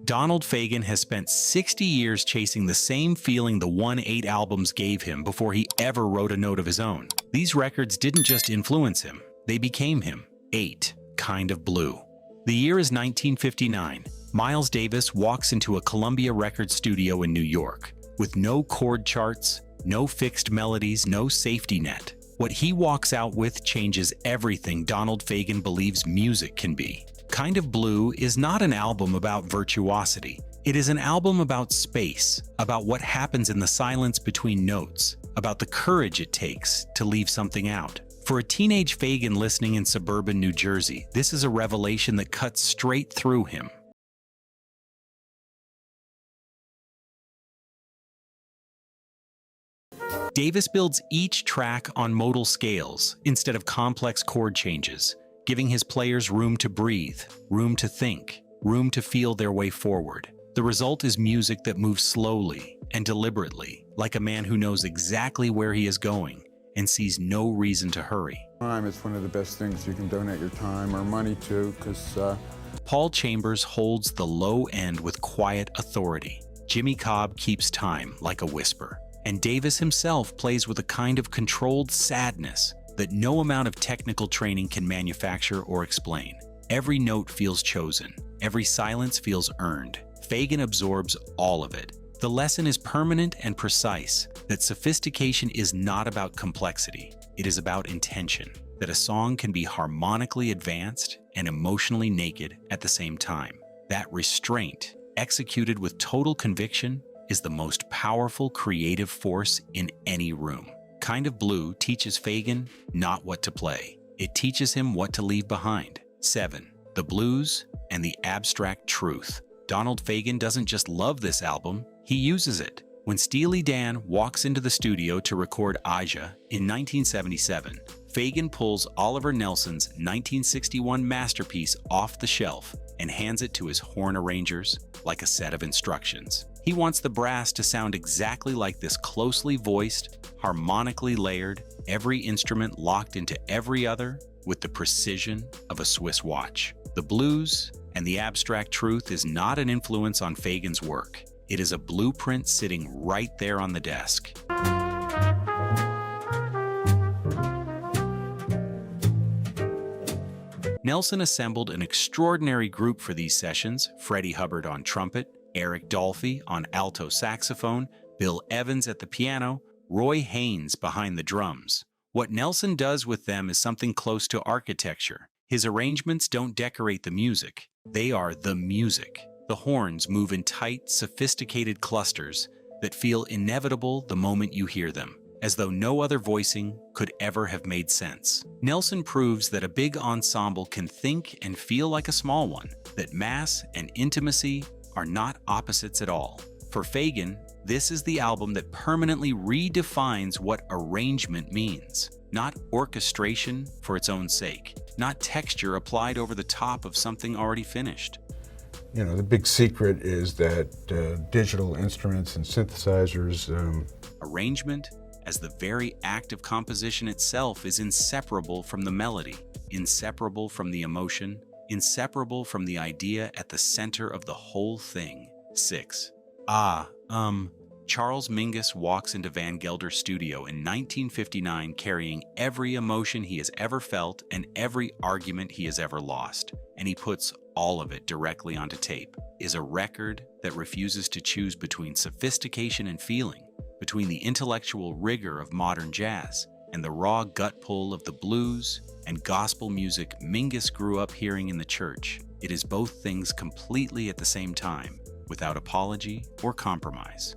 Donald Fagen has spent 60 years chasing the same feeling the 1-8 albums gave him before he ever wrote a note of his own. These records didn't just influence him, they became him. 8. Kind of Blue. The year is 1959. Miles Davis walks into a Columbia Records studio in New York. With no chord charts, no fixed melodies, no safety net. What he walks out with changes everything Donald Fagen believes music can be. Kind of Blue is not an album about virtuosity. It is an album about space, about what happens in the silence between notes, about the courage it takes to leave something out. For a teenage Fagen listening in suburban New Jersey, this is a revelation that cuts straight through him. Davis builds each track on modal scales instead of complex chord changes, giving his players room to breathe, room to think, room to feel their way forward. The result is music that moves slowly and deliberately, like a man who knows exactly where he is going and sees no reason to hurry. It's one of the best things you can donate your time or money to, because Paul Chambers holds the low end with quiet authority. Jimmy Cobb keeps time like a whisper. And Davis himself plays with a kind of controlled sadness that no amount of technical training can manufacture or explain. Every note feels chosen. Every silence feels earned. Fagen absorbs all of it. The lesson is permanent and precise, that sophistication is not about complexity. It is about intention, that a song can be harmonically advanced and emotionally naked at the same time. That restraint, executed with total conviction, is the most powerful creative force in any room. Kind of Blue teaches Fagen not what to play. It teaches him what to leave behind. 7. The Blues and the Abstract Truth. Donald Fagen doesn't just love this album, he uses it. When Steely Dan walks into the studio to record Aja in 1977, Fagen pulls Oliver Nelson's 1961 masterpiece off the shelf and hands it to his horn arrangers like a set of instructions. He wants the brass to sound exactly like this closely voiced, harmonically layered, every instrument locked into every other with the precision of a Swiss watch. The Blues and the Abstract Truth is not an influence on Fagen's work. It is a blueprint sitting right there on the desk. Nelson assembled an extraordinary group for these sessions: Freddie Hubbard on trumpet, Eric Dolphy on alto saxophone, Bill Evans at the piano, Roy Haynes behind the drums. What Nelson does with them is something close to architecture. His arrangements don't decorate the music, they are the music. The horns move in tight, sophisticated clusters that feel inevitable the moment you hear them, as though no other voicing could ever have made sense. Nelson proves that a big ensemble can think and feel like a small one, that mass and intimacy are not opposites at all. For Fagen, this is the album that permanently redefines what arrangement means. Not orchestration for its own sake, not texture applied over the top of something already finished. You know, the big secret is that digital instruments and synthesizers... Arrangement, as the very act of composition itself, is inseparable from the melody, inseparable from the emotion, inseparable from the idea at the center of the whole thing. 6. Charles Mingus walks into Van Gelder's studio in 1959 carrying every emotion he has ever felt and every argument he has ever lost, and he puts all of it directly onto tape. Is a record that refuses to choose between sophistication and feeling, between the intellectual rigor of modern jazz and the raw gut pull of the blues and gospel music Mingus grew up hearing in the church. It is both things completely at the same time, without apology or compromise.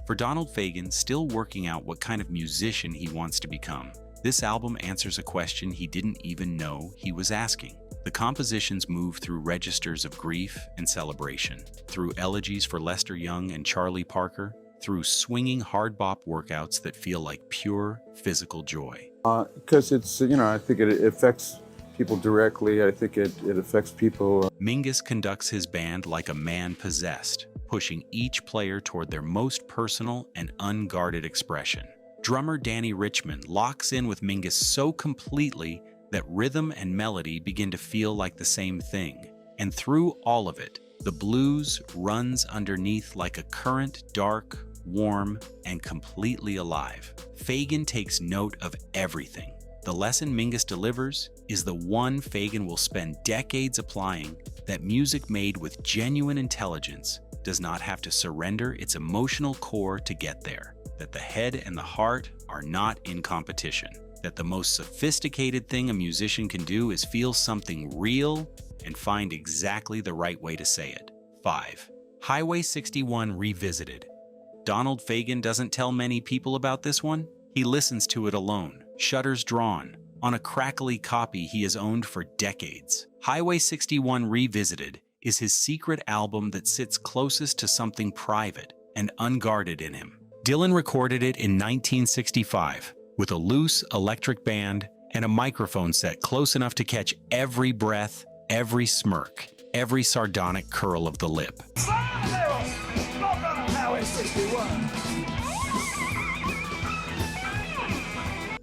For Donald Fagen, still working out what kind of musician he wants to become, this album answers a question he didn't even know he was asking. The compositions move through registers of grief and celebration, through elegies for Lester Young and Charlie Parker, through swinging hard bop workouts that feel like pure physical joy. Because it's, I think it affects people directly. I think it affects people. Mingus conducts his band like a man possessed, pushing each player toward their most personal and unguarded expression. Drummer Danny Richmond locks in with Mingus so completely that rhythm and melody begin to feel like the same thing. And through all of it, the blues runs underneath like a current, dark, warm, and completely alive. Fagen takes note of everything. The lesson Mingus delivers is the one Fagen will spend decades applying, that music made with genuine intelligence does not have to surrender its emotional core to get there, that the head and the heart are not in competition, that the most sophisticated thing a musician can do is feel something real and find exactly the right way to say it. 5. Highway 61 Revisited. Donald Fagen doesn't tell many people about this one. He listens to it alone, shutters drawn, on a crackly copy he has owned for decades. Highway 61 Revisited is his secret album that sits closest to something private and unguarded in him. Dylan recorded it in 1965 with a loose electric band and a microphone set close enough to catch every breath, every smirk, every sardonic curl of the lip.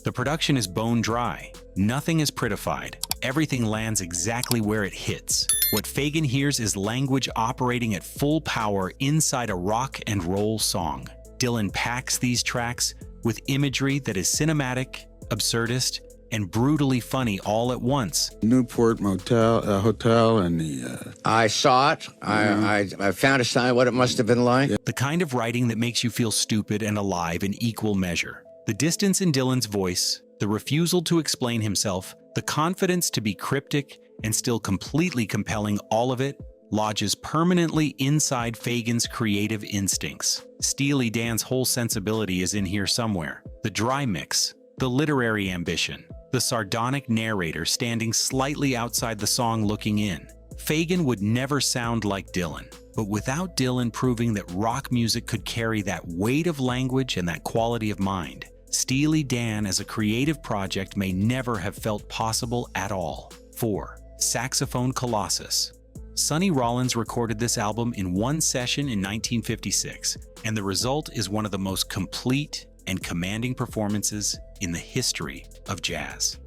The production is bone dry. Nothing is prettified. Everything lands exactly where it hits. What Fagen hears is language operating at full power inside a rock and roll song. Dylan packs these tracks with imagery that is cinematic, absurdist, and brutally funny all at once. Newport Hotel and the... I saw it. I fantasized what it must have been like. The kind of writing that makes you feel stupid and alive in equal measure. The distance in Dylan's voice, the refusal to explain himself, the confidence to be cryptic and still completely compelling, all of it lodges permanently inside Fagen's creative instincts. Steely Dan's whole sensibility is in here somewhere. The dry mix, the literary ambition, the sardonic narrator standing slightly outside the song looking in. Fagen would never sound like Dylan, but without Dylan proving that rock music could carry that weight of language and that quality of mind, Steely Dan as a creative project may never have felt possible at all. 4. Saxophone Colossus. Sonny Rollins recorded this album in one session in 1956, and the result is one of the most complete and commanding performances in the history of jazz.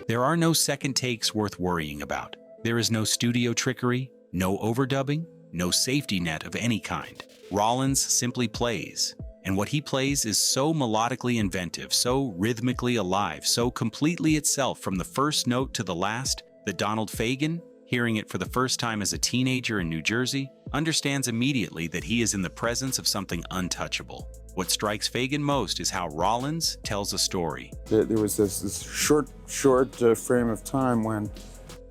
There are no second takes worth worrying about. There is no studio trickery, no overdubbing, no safety net of any kind. Rollins simply plays, and what he plays is so melodically inventive, so rhythmically alive, so completely itself from the first note to the last that Donald Fagen, hearing it for the first time as a teenager in New Jersey, understands immediately that he is in the presence of something untouchable. What strikes Fagen most is how Rollins tells a story. There was this short frame of time when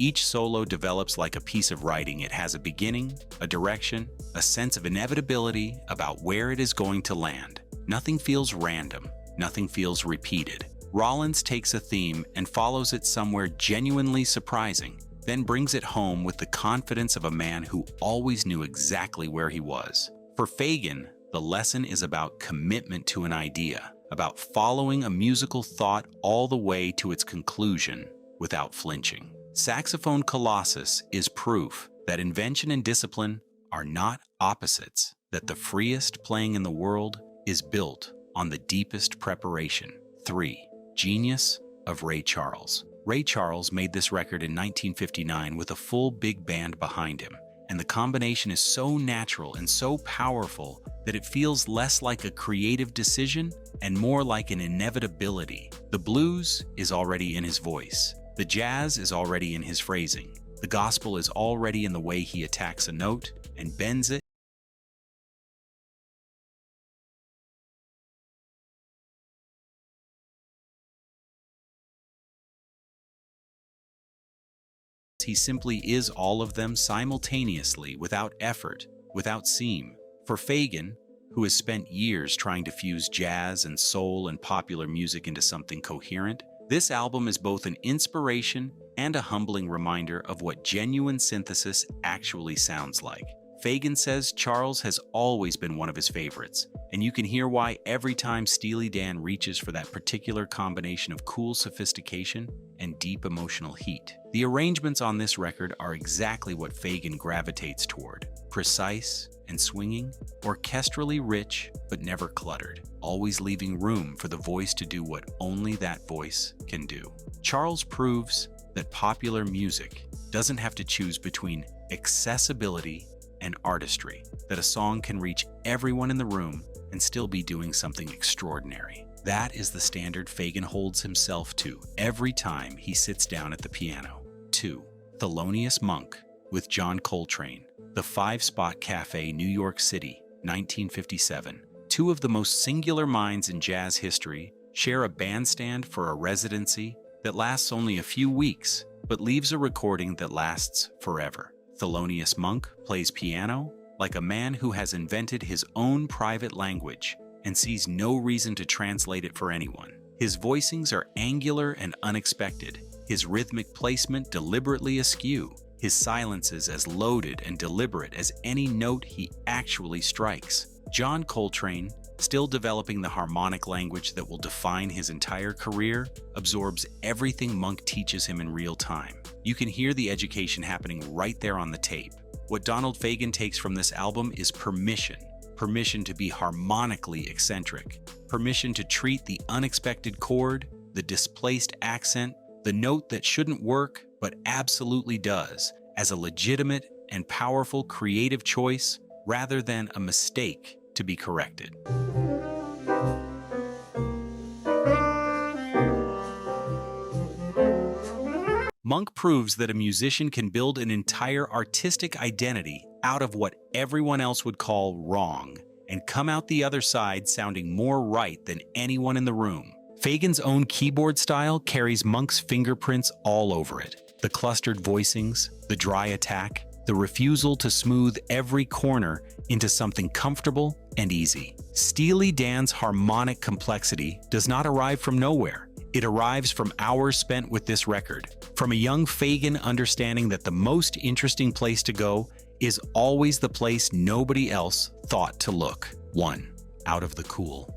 each solo develops like a piece of writing. It has a beginning, a direction, a sense of inevitability about where it is going to land. Nothing feels random. Nothing feels repeated. Rollins takes a theme and follows it somewhere genuinely surprising, then brings it home with the confidence of a man who always knew exactly where he was. For Fagen, the lesson is about commitment to an idea, about following a musical thought all the way to its conclusion without flinching. Saxophone Colossus is proof that invention and discipline are not opposites, that the freest playing in the world is built on the deepest preparation. 3. Genius of Ray Charles. Ray Charles made this record in 1959 with a full big band behind him, and the combination is so natural and so powerful that it feels less like a creative decision and more like an inevitability. The blues is already in his voice. The jazz is already in his phrasing. The gospel is already in the way he attacks a note and bends it. He simply is all of them simultaneously, without effort, without seam. For Fagen, who has spent years trying to fuse jazz and soul and popular music into something coherent, this album is both an inspiration and a humbling reminder of what genuine synthesis actually sounds like. Fagen says Charles has always been one of his favorites, and you can hear why every time Steely Dan reaches for that particular combination of cool sophistication and deep emotional heat. The arrangements on this record are exactly what Fagen gravitates toward. precise and swinging, orchestrally rich but never cluttered, always leaving room for the voice to do what only that voice can do. Charles proves that popular music doesn't have to choose between accessibility and artistry, that a song can reach everyone in the room and still be doing something extraordinary. That is the standard Fagen holds himself to every time he sits down at the piano. 2. Thelonious Monk with John Coltrane, The Five-Spot Cafe, New York City, 1957. Two of the most singular minds in jazz history share a bandstand for a residency that lasts only a few weeks, but leaves a recording that lasts forever. Thelonious Monk plays piano like a man who has invented his own private language and sees no reason to translate it for anyone. His voicings are angular and unexpected, his rhythmic placement deliberately askew, his silences as loaded and deliberate as any note he actually strikes. John Coltrane, still developing the harmonic language that will define his entire career, absorbs everything Monk teaches him in real time. You can hear the education happening right there on the tape. What Donald Fagen takes from this album is permission. Permission to be harmonically eccentric. Permission to treat the unexpected chord, the displaced accent, the note that shouldn't work but absolutely does, as a legitimate and powerful creative choice rather than a mistake to be corrected. Monk proves that a musician can build an entire artistic identity out of what everyone else would call wrong and come out the other side sounding more right than anyone in the room. Fagen's own keyboard style carries Monk's fingerprints all over it. The clustered voicings, the dry attack, the refusal to smooth every corner into something comfortable and easy. Steely Dan's harmonic complexity does not arrive from nowhere. It arrives from hours spent with this record, from a young Fagen understanding that the most interesting place to go is always the place nobody else thought to look. 1. Out of the cool.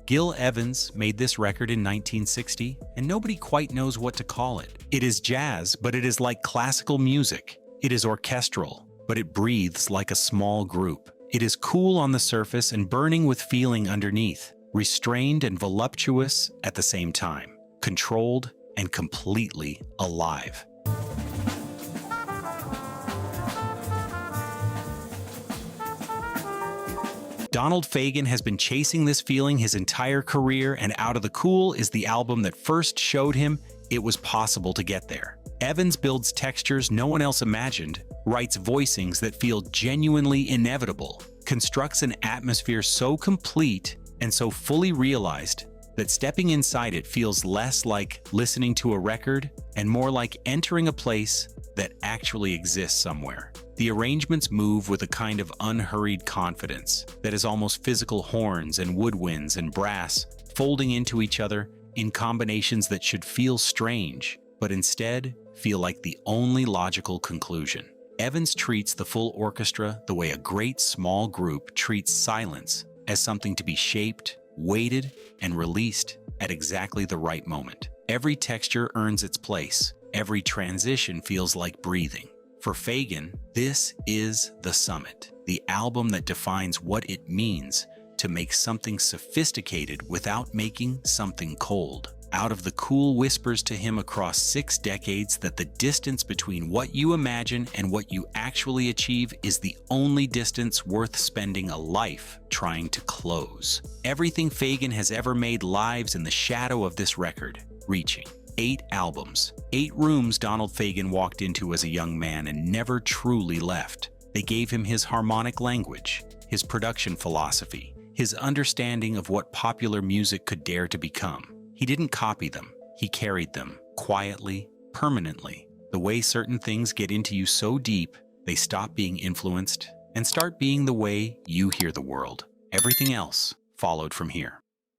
Gil Evans made this record in 1960, and nobody quite knows what to call it. It is jazz, but it is like classical music. It is orchestral, but it breathes like a small group. It is cool on the surface and burning with feeling underneath, restrained and voluptuous at the same time, controlled and completely alive. Donald Fagen has been chasing this feeling his entire career, and Out of the Cool is the album that first showed him it was possible to get there. Evans builds textures no one else imagined, writes voicings that feel genuinely inevitable, constructs an atmosphere so complete and so fully realized that stepping inside it feels less like listening to a record and more like entering a place that actually exists somewhere. The arrangements move with a kind of unhurried confidence that is almost physical, horns and woodwinds and brass folding into each other in combinations that should feel strange, but instead feel like the only logical conclusion. Evans treats the full orchestra the way a great small group treats silence, as something to be shaped, weighted, and released at exactly the right moment. Every texture earns its place. Every transition feels like breathing. For Fagen, this is the summit, the album that defines what it means to make something sophisticated without making something cold. Out of the Cool whispers to him across 6 decades that the distance between what you imagine and what you actually achieve is the only distance worth spending a life trying to close. Everything Fagen has ever made lives in the shadow of this record, reaching 8 albums, 8 rooms Donald Fagen walked into as a young man and never truly left. They gave him his harmonic language, his production philosophy, his understanding of what popular music could dare to become. He didn't copy them, he carried them, quietly, permanently. The way certain things get into you so deep, they stop being influenced and start being the way you hear the world. Everything else followed from here.